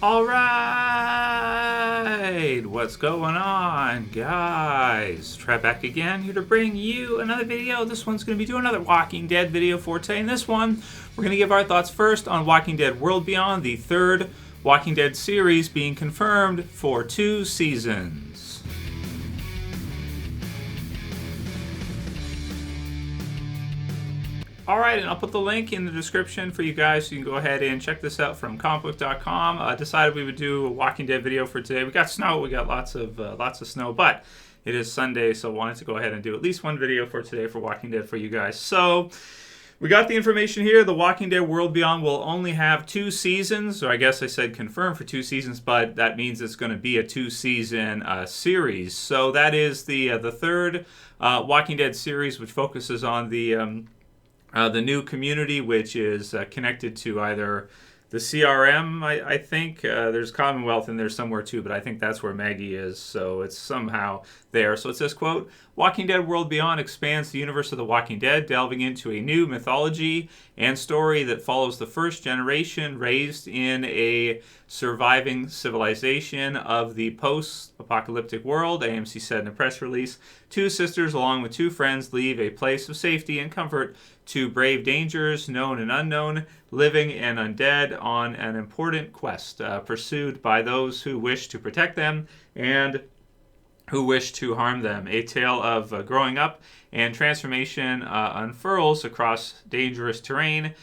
All right, what's going on, guys? Trev back again, here to bring you another video. This one's going to be doing another Walking Dead video for today. In this one, we're going to give our thoughts first on Walking Dead World Beyond, the third Walking Dead series being confirmed for 2 seasons. Alright, and I'll put the link in the description for you guys so you can go ahead and check this out from comicbook.com. Decided we would do a Walking Dead video for today. We got snow, we got lots of snow, but it is Sunday, so I wanted to go ahead and do at least one video for today for Walking Dead for you guys. So, we got the information here. The Walking Dead World Beyond will only have 2 seasons, or I guess I said confirmed for 2 seasons, but that means it's going to be a 2-season series. So that is the third Walking Dead series, which focuses on the new community, which is connected to either the CRM, I think. There's Commonwealth in there somewhere too, but I think that's where Maggie is, so it's somehow there. So it says, quote, Walking Dead World Beyond expands the universe of The Walking Dead, delving into a new mythology and story that follows the first generation raised in a surviving civilization of the post-apocalyptic world. AMC said in a press release, 2 sisters along with 2 friends leave a place of safety and comfort to brave dangers, known and unknown, living and undead, on an important quest, pursued by those who wish to protect them and who wish to harm them. A tale of growing up and transformation unfurls across dangerous terrain,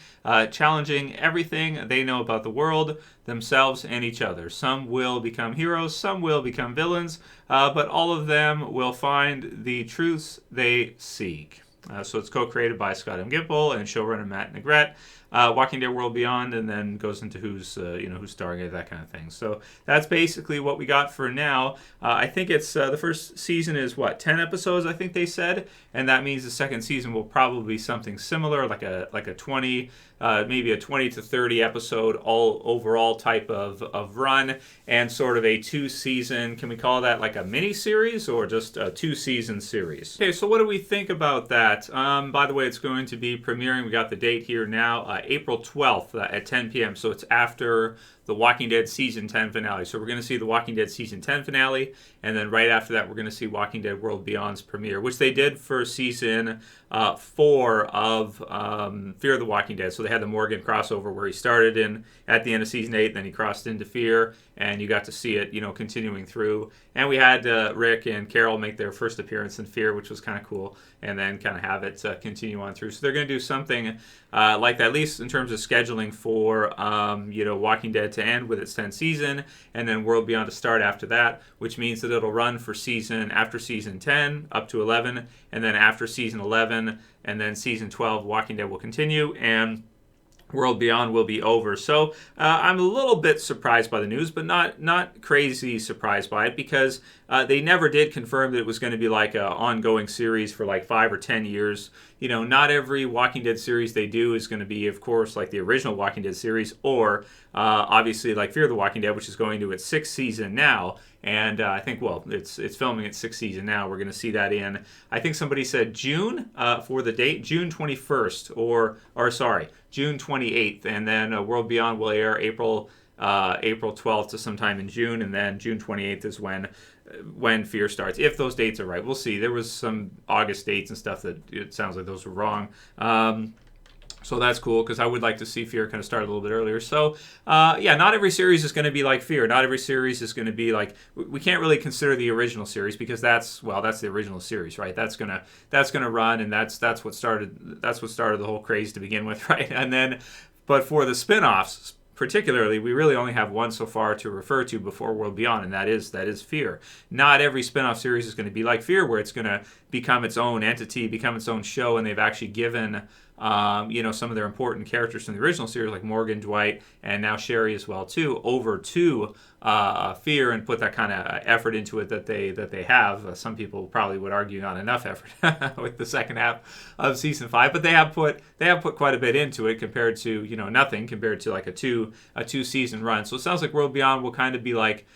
challenging everything they know about the world, themselves, and each other. Some will become heroes, some will become villains, but all of them will find the truths they seek. So it's co-created by Scott M. Gimple and showrunner Matt Negrete. Walking Dead World Beyond, and then goes into who's starring it, that kind of thing. So that's basically what we got for now. I think it's the first season is 10 episodes, I think they said, and that means the second season will probably be something similar, like a 20, maybe a 20 to 30 episode all overall type of run, and sort of a 2-season. Can we call that like a mini series or just a 2-season series? Okay, so what do we think about that? By the way, it's going to be premiering. We got the date here now. April 12th at 10 p.m. So it's after the Walking Dead Season 10 finale. So we're going to see the Walking Dead Season 10 finale, and then right after that we're going to see Walking Dead World Beyond's premiere, which they did for Season 4 of Fear of the Walking Dead. So they had the Morgan crossover where he started in at the end of Season 8, then he crossed into Fear, and you got to see it, continuing through. And we had Rick and Carol make their first appearance in Fear, which was kind of cool, and then kind of have it continue on through. So they're going to do something like that, at least in terms of scheduling for, Walking Dead to end with its 10th season, and then World Beyond to start after that, which means that it'll run for after Season 10 up to 11, and then after Season 11, and then Season 12, Walking Dead will continue, and World Beyond will be over. So I'm a little bit surprised by the news, but not crazy surprised by it, because they never did confirm that it was going to be like an ongoing series for like 5 or 10 years. Not every Walking Dead series they do is going to be, of course, like the original Walking Dead series, or obviously like Fear the Walking Dead, which is going to its 6th season now. And I think, it's filming its 6th season now. We're going to see that in, I think somebody said June for the date, June 21st, or sorry, June 28th. And then World Beyond will air April 12th to sometime in June, and then June 28th is when Fear starts, if those dates are right. We'll see. There was some August dates and stuff that it sounds like those were wrong. So that's cool, because I would like to see Fear kind of start a little bit earlier. So, not every series is going to be like Fear. Not every series is going to be like, we can't really consider the original series, because that's the original series, right? That's gonna run, and that's what started the whole craze to begin with, right? And then, but for the spinoffs, particularly, we really only have one so far to refer to before World Beyond, and that is Fear. Not every spin-off series is going to be like Fear, where it's going to become its own entity, become its own show, and they've actually given some of their important characters from the original series, like Morgan, Dwight, and now Sherry as well too, over to Fear, and put that kind of effort into it that they have. Some people probably would argue not enough effort with the second half of season 5, but they have put quite a bit into it compared to nothing compared to like a two season run. So it sounds like World Beyond will kind of be like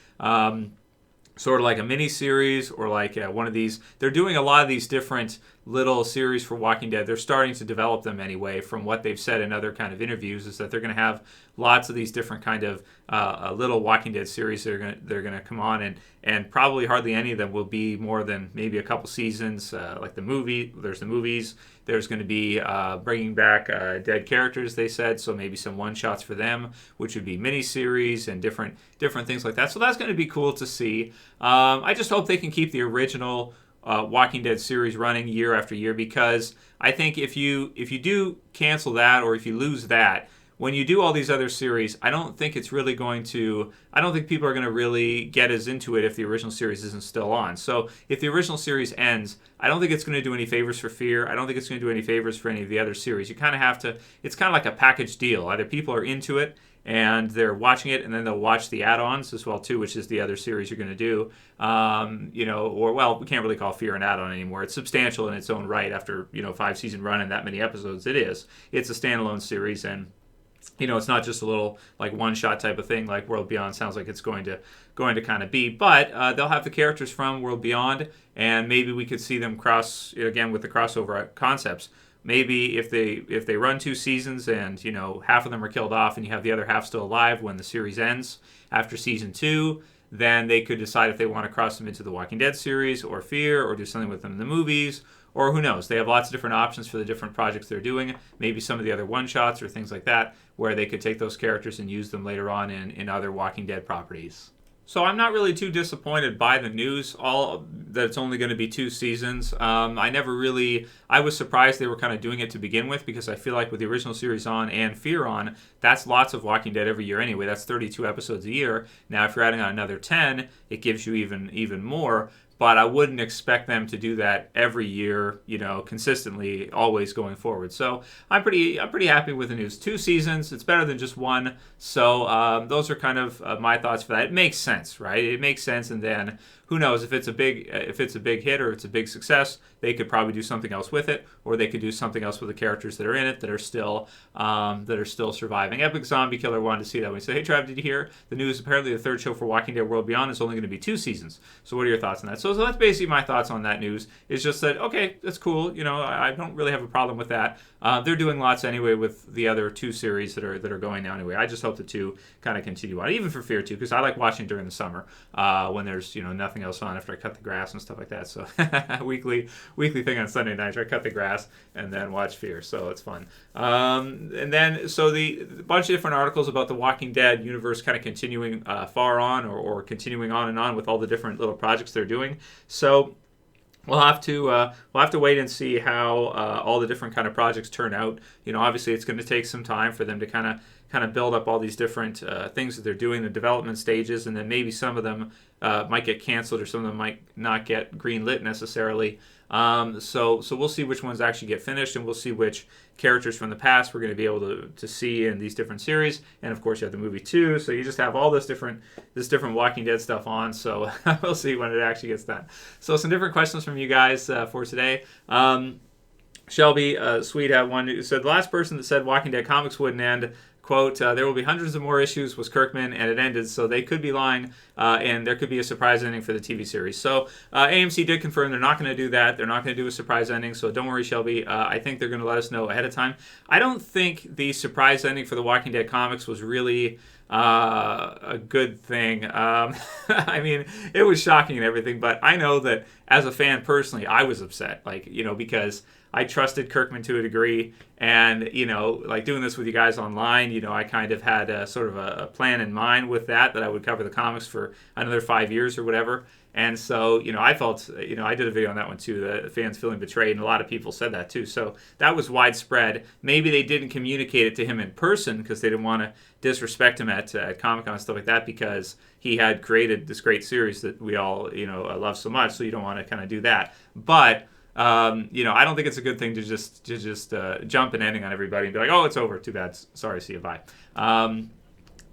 sort of like a mini series, or like one of these. They're doing a lot of these different little series for Walking Dead. They're starting to develop them anyway, from what they've said in other kind of interviews, is that they're going to have lots of these different kind of little Walking Dead series that they're going to come on, and probably hardly any of them will be more than maybe a couple seasons. Like the movie, there's the movies. There's going to be bringing back dead characters, they said, so maybe some one-shots for them, which would be miniseries and different things like that. So that's going to be cool to see. I just hope they can keep the original Walking Dead series running year after year, because I think if you do cancel that, or if you lose that, when you do all these other series, I don't think people are going to really get as into it if the original series isn't still on. So if the original series ends, I don't think it's going to do any favors for Fear. I don't think it's going to do any favors for any of the other series. You kind of have to, it's kind of like a package deal. Either people are into it and they're watching it, and then they'll watch the add-ons as well too, which is the other series you're going to do. Or, well, we can't really call Fear an add-on anymore. It's substantial in its own right after 5-season run and that many episodes. It's a standalone series, and it's not just a little like one-shot type of thing like World Beyond sounds like it's going to kind of be. But they'll have the characters from World Beyond, and maybe we could see them cross again with the crossover concepts. Maybe if they run 2 seasons and half of them are killed off, and you have the other half still alive when the series ends after season 2, then they could decide if they want to cross them into the Walking Dead series or Fear, or do something with them in the movies. Or who knows? They have lots of different options for the different projects they're doing. Maybe some of the other one-shots or things like that, where they could take those characters and use them later on in other Walking Dead properties. So I'm not really too disappointed by the news, that it's only going to be 2 seasons. I was surprised they were kind of doing it to begin with, because I feel like with the original series on and Fear on, that's lots of Walking Dead every year anyway. That's 32 episodes a year. Now if you're adding on another 10, it gives you even more. But I wouldn't expect them to do that every year, consistently, always going forward. So I'm pretty happy with the news. 2 seasons, it's better than just 1. So those are kind of my thoughts for that. It makes sense, right? It makes sense, and then who knows if it's a big hit or it's a big success, they could probably do something else with it, or they could do something else with the characters that are in it that are still surviving. Epic Zombie Killer wanted to see that. We said, hey Trev, did you hear the news? Apparently the 3rd show for Walking Dead World Beyond is only going to be 2 seasons. So what are your thoughts on that? So that's basically my thoughts on that news. It's just that, okay, that's cool. I don't really have a problem with that. They're doing lots anyway with the other 2 series that are going now anyway. I just hope the 2 kind of continue on, even for Fear 2, because I like watching during the summer when there's nothing else on after I cut the grass and stuff like that. So weekly thing on Sunday nights, I cut the grass and then watch Fear. So it's fun. And then the bunch of different articles about the Walking Dead universe kind of continuing far on or continuing on and on with all the different little projects they're doing. So we'll have to wait and see how all the different kind of projects turn out. Obviously it's going to take some time for them to kind of build up all these different things that they're doing, the development stages, and then maybe some of them might get canceled, or some of them might not get greenlit necessarily. So we'll see which ones actually get finished, and we'll see which characters from the past we're going to be able to see in these different series. And of course you have the movie too, so you just have all this different Walking Dead stuff on. So we'll see when it actually gets done. So some different questions from you guys for today. Shelby Sweatt had one who said, the last person that said Walking Dead comics wouldn't end, quote, there will be hundreds of more issues, was Kirkman, and it ended, so they could be lying, and there could be a surprise ending for the TV series. So AMC did confirm they're not going to do that. They're not going to do a surprise ending, so don't worry, Shelby. I think they're going to let us know ahead of time. I don't think the surprise ending for the Walking Dead comics was really a good thing. I mean, it was shocking and everything, but I know that as a fan personally, I was upset, because I trusted Kirkman to a degree, and doing this with you guys online, I kind of had a sort of a plan in mind with that I would cover the comics for another 5 years or whatever. And so, I felt, I did a video on that one too, the fans feeling betrayed, and a lot of people said that too. So that was widespread. Maybe they didn't communicate it to him in person because they didn't want to disrespect him at Comic-Con and stuff like that, because he had created this great series that we all, love so much. So you don't want to kind of do that. But I don't think it's a good thing to just jump an ending on everybody and be like, oh, it's over. Too bad. Sorry. See you. Bye.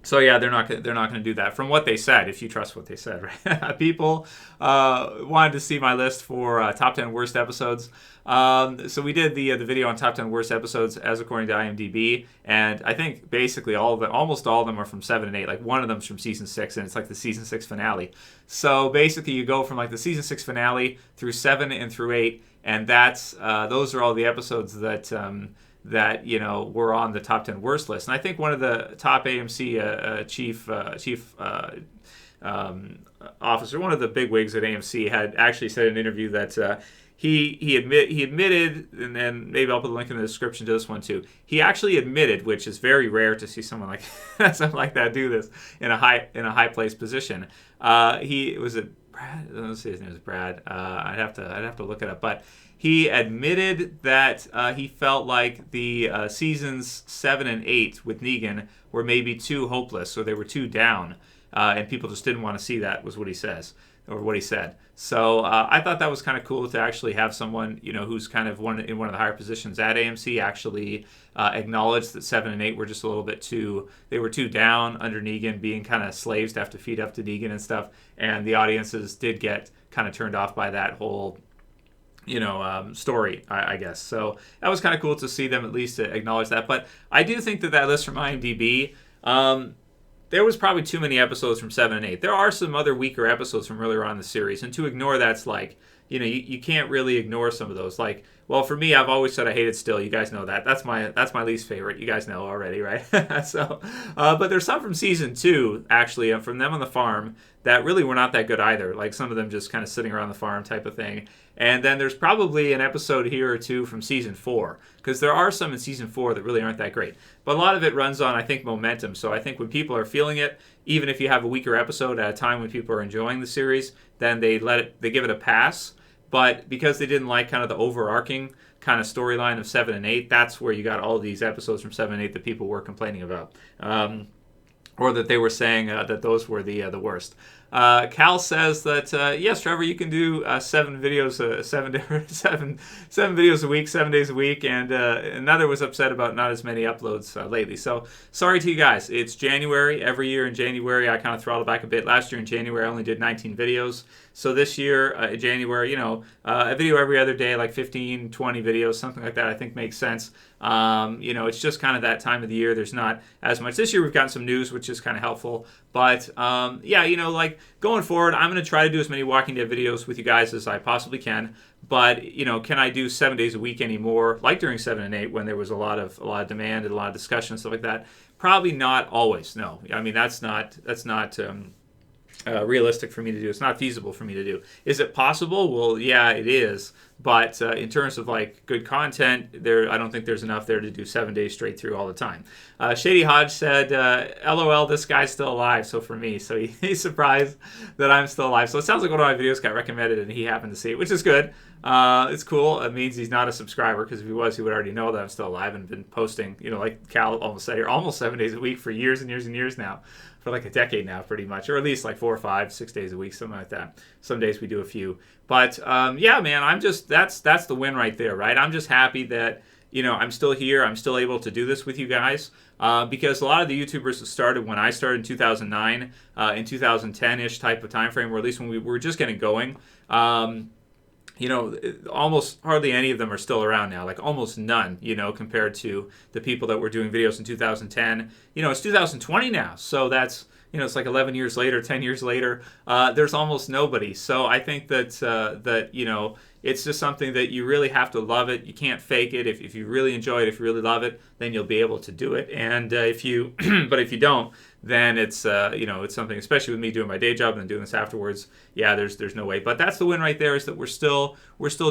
So yeah, they're not gonna do that. From what they said, if you trust what they said, right? People wanted to see my list for top 10 worst episodes. So we did the video on top 10 worst episodes as according to IMDb, and I think basically almost all of them are from 7 and 8. Like one of them's from season 6, and it's like the season 6 finale. So basically, you go from like the season 6 finale through 7 and through 8, and that's those are all the episodes that. That were on the top 10 worst list. And I think one of the top AMC chief officer, one of the big wigs at AMC, had actually said in an interview that he admitted, and then maybe I'll put a link in the description to this one too. He actually admitted, which is very rare to see someone like something like that do this in a high place position. He was it Brad? Let's see, his name is Brad. I'd have to look it up, but. He admitted that he felt like the seasons 7 and 8 with Negan were maybe too hopeless, or they were too down, and people just didn't want to see that, was what he says, or what he said. So I thought that was kind of cool to actually have someone, who's kind of in one of the higher positions at AMC actually acknowledge that 7 and 8 were just a little bit too down under Negan, being kind of slaves to have to feed up to Negan and stuff, and the audiences did get kind of turned off by that whole story, I guess. So that was kind of cool to see them at least acknowledge that. But I do think that list from IMDb, there was probably too many episodes from 7 and 8. There are some other weaker episodes from earlier on in the series, and to ignore that's like, you can't really ignore some of those. Like, well, for me, I've always said I hated Still. You guys know that. That's my least favorite. You guys know already, right? So, but there's some from season 2, actually, from them on the farm that really were not that good either. Like some of them just kind of sitting around the farm type of thing. And then there's probably an episode here or two from season 4, because there are some in season 4 that really aren't that great. But a lot of it runs on, I think, momentum. So I think when people are feeling it, even if you have a weaker episode at a time when people are enjoying the series, then they give it a pass. But because they didn't like kind of the overarching kind of storyline of 7 and 8, that's where you got all these episodes from 7 and 8 that people were complaining about. Or that they were saying that those were the worst. Cal says that yes, Trevor, you can do 7 videos, seven videos a week, 7 days a week, and another was upset about not as many uploads lately. So sorry to you guys. It's January. Every year in January, I kind of throttle back a bit. Last year in January, I only did 19 videos. So this year, in January, a video every other day, like 15, 20 videos, something like that, I think makes sense. It's just kind of that time of the year. There's not as much. This year we've gotten some news, which is kind of helpful. But, like going forward, I'm going to try to do as many Walking Dead videos with you guys as I possibly can. But, can I do 7 days a week anymore, like during 7 and 8 when there was a lot of demand and a lot of discussion and stuff like that? Probably not always, no. I mean, that's not realistic for me to do. It's not feasible for me to do. Is it possible? Well, yeah, it is. But in terms of like good content, I don't think there's enough there to do 7 days straight through all the time. Shady Hodge said, "LOL, this guy's still alive." So for me, so he's surprised that I'm still alive. So it sounds like one of my videos got recommended and he happened to see it, which is good. It's cool. It means he's not a subscriber, because if he was, he would already know that I'm still alive and been posting, like Cal almost said here, almost 7 days a week for years and years and years now. For like a decade now, pretty much, or at least like 4 or 5, 6 days a week, something like that. Some days we do a few, but yeah, man, I'm just that's the win right there, right? I'm just happy that I'm still here. I'm still able to do this with you guys, because a lot of the YouTubers that started when I started in 2009, in 2010-ish type of time frame, or at least when we were just getting going. Almost hardly any of them are still around now, like almost none, compared to the people that were doing videos in 2010. It's 2020 now, so that's, it's like 11 years later, 10 years later, there's almost nobody. So I think that it's just something that you really have to love it. You can't fake it. If you really enjoy it, if you really love it, then you'll be able to do it. And if you don't, then it's it's something, especially with me doing my day job and then doing this afterwards. Yeah, there's no way. But that's the win right there, is that we're still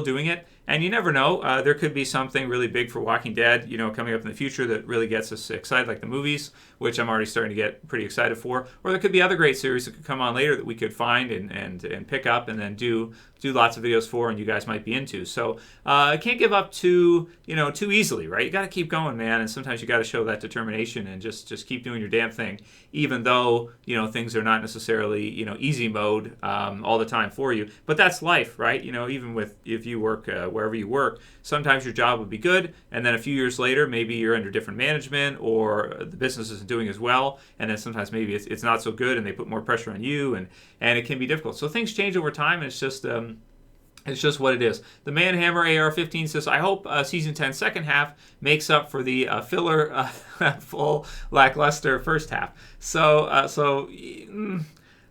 doing it. And you never know, there could be something really big for Walking Dead, coming up in the future that really gets us excited, like the movies, which I'm already starting to get pretty excited for. Or there could be other great series that could come on later that we could find and pick up and then do lots of videos for, and you guys might be into. So I can't give up too easily, right? You got to keep going, man. And sometimes you got to show that determination and just keep doing your damn thing. even though, things are not necessarily, easy mode all the time for you. But that's life, right? Even if you work wherever you work, sometimes your job would be good, and then a few years later, maybe you're under different management, or the business isn't doing as well, and then sometimes maybe it's not so good, and they put more pressure on you, and it can be difficult. So things change over time, and it's just what it is. The Manhammer AR-15 says, I hope Season 10 second half makes up for the filler, full lackluster first half.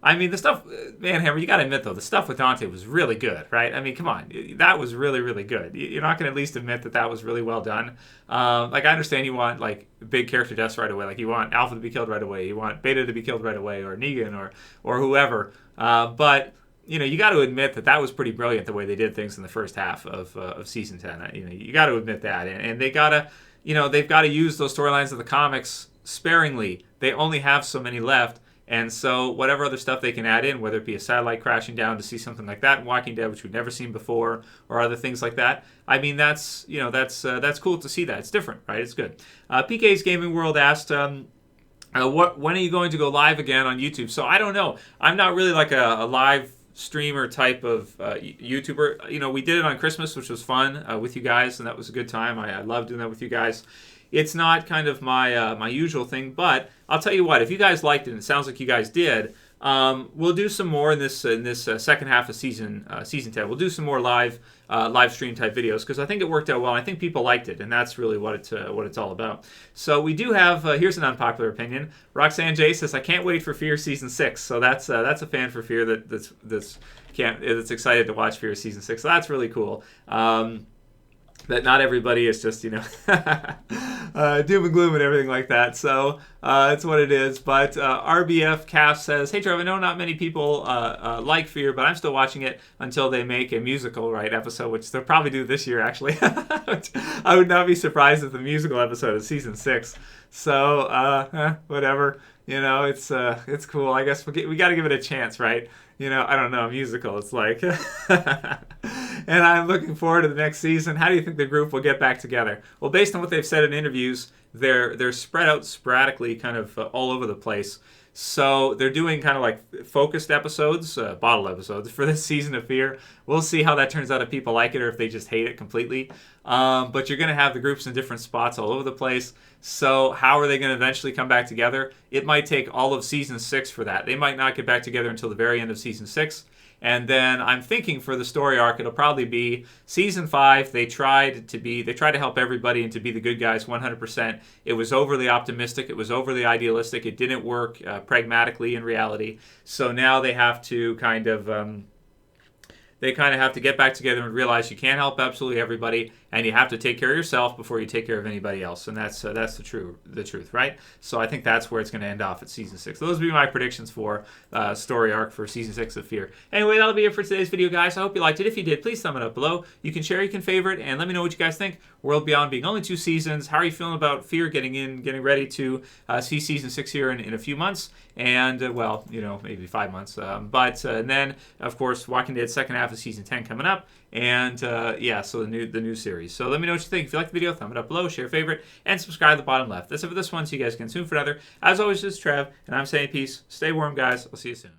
I mean, the stuff, Manhammer, you got to admit, though, the stuff with Dante was really good, right? I mean, come on. That was really, really good. You're not going to at least admit that was really well done. I understand you want, big character deaths right away. You want Alpha to be killed right away. You want Beta to be killed right away, or Negan, or whoever. But you got to admit that was pretty brilliant the way they did things in the first half of Season 10. You got to admit that. And they got to, they've got to use those storylines of the comics sparingly. They only have so many left. And so whatever other stuff they can add in, whether it be a satellite crashing down to see something like that in Walking Dead, which we've never seen before, or other things like that, I mean, that's cool to see that. It's different, right? It's good. PK's Gaming World asked, when are you going to go live again on YouTube? So I don't know. I'm not really a live streamer type of YouTuber. We did it on Christmas, which was fun with you guys, and that was a good time. I love doing that with you guys. It's not kind of my usual thing, but I'll tell you what, if you guys liked it, and it sounds like you guys did, we'll do some more in this second half of season 10. We'll do some more live stream type videos, because I think it worked out well. I think people liked it, and that's really what it's all about. So we do have here's an unpopular opinion. Roxanne J says, I can't wait for Fear season 6. So that's a fan for Fear that's excited to watch Fear season 6. So that's really cool. That not everybody is just, doom and gloom and everything like that. So it's what it is. But RBF Calf says, hey, Trev, I know not many people like Fear, but I'm still watching it until they make a musical episode, which they'll probably do this year, actually. I would not be surprised if the musical episode is season 6. So whatever. It's cool. I guess we got to give it a chance, right? I don't know, a musical. It's and I'm looking forward to the next season. How do you think the group will get back together? Well, based on what they've said in interviews, they're spread out sporadically, kind of all over the place. So they're doing kind of focused episodes, bottle episodes for this season of Fear. We'll see how that turns out, if people like it or if they just hate it completely. But you're going to have the groups in different spots all over the place. So how are they going to eventually come back together? It might take all of season 6 for that. They might not get back together until the very end of season 6. And then I'm thinking for the story arc, it'll probably be season 5. They tried to help everybody and to be the good guys 100%. It was overly optimistic. It was overly idealistic. It didn't work pragmatically in reality. So now they have to kind of have to get back together and realize you can't help absolutely everybody, and you have to take care of yourself before you take care of anybody else. And that's the truth, right? So I think that's where it's going to end off at season 6. Those would be my predictions for story arc for season 6 of Fear. Anyway, that'll be it for today's video, guys. I hope you liked it. If you did, please thumb it up below. You can share, you can favorite, and let me know what you guys think. World Beyond being only 2 seasons. How are you feeling about Fear getting ready to see season 6 here in a few months? And, maybe 5 months. And then, of course, Walking Dead second half of season 10 coming up. And, so the new series. So let me know what you think. If you like the video, thumb it up below, share, favorite, and subscribe at the bottom left. That's it for this one. See you guys again soon for another. As always, this is Trev, and I'm saying peace. Stay warm, guys. I'll see you soon.